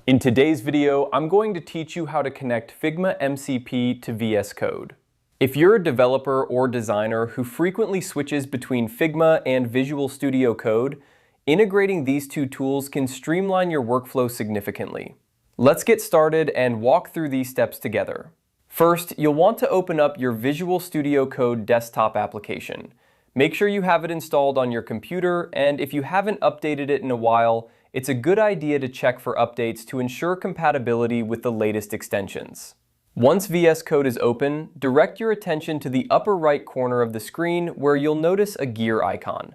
In today's video, I'm going to teach you how to connect Figma MCP to VSCode. If you're a developer or designer who frequently switches between Figma and Visual Studio Code, integrating these two tools can streamline your workflow significantly. Let's get started and walk through these steps together. First, you'll want to open up your Visual Studio Code desktop application. Make sure you have it installed on your computer, and if you haven't updated it in a while, it's a good idea to check for updates to ensure compatibility with the latest extensions. Once VS Code is open, direct your attention to the upper right corner of the screen where you'll notice a gear icon.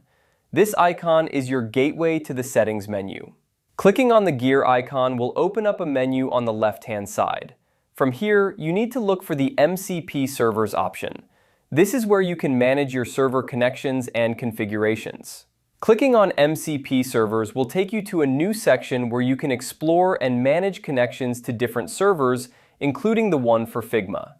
This icon is your gateway to the settings menu. Clicking on the gear icon will open up a menu on the left-hand side. From here, you need to look for the MCP servers option. This is where you can manage your server connections and configurations. Clicking on MCP servers will take you to a new section where you can explore and manage connections to different servers, including the one for Figma.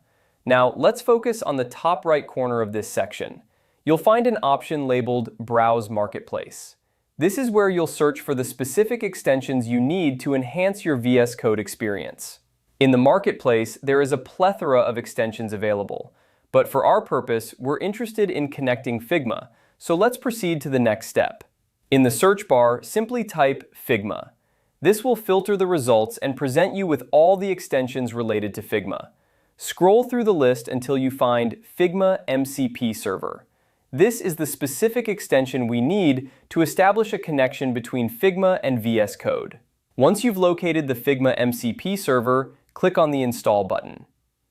Now, let's focus on the top right corner of this section. You'll find an option labeled Browse Marketplace. This is where you'll search for the specific extensions you need to enhance your VS Code experience. In the Marketplace, there is a plethora of extensions available, but for our purpose, we're interested in connecting Figma. So let's proceed to the next step. In the search bar, simply type Figma. This will filter the results and present you with all the extensions related to Figma. Scroll through the list until you find Figma MCP Server. This is the specific extension we need to establish a connection between Figma and VS Code. Once you've located the Figma MCP server, click on the Install button.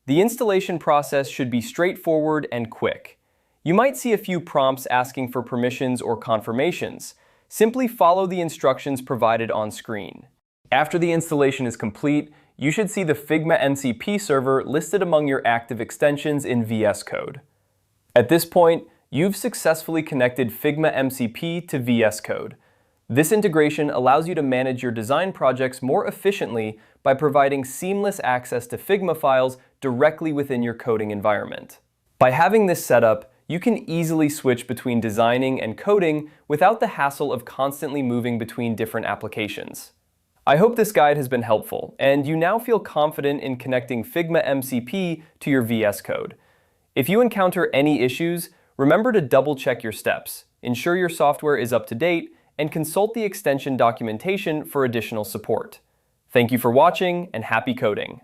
The installation process should be straightforward and quick. You might see a few prompts asking for permissions or confirmations. Simply follow the instructions provided on screen. After the installation is complete, you should see the Figma MCP server listed among your active extensions in VS Code. At this point, you've successfully connected Figma MCP to VS Code. This integration allows you to manage your design projects more efficiently by providing seamless access to Figma files directly within your coding environment. By having this set up, you can easily switch between designing and coding without the hassle of constantly moving between different applications. I hope this guide has been helpful, and you now feel confident in connecting Figma MCP to your VS Code. If you encounter any issues, remember to double-check your steps, ensure your software is up to date, and consult the extension documentation for additional support. Thank you for watching, and happy coding!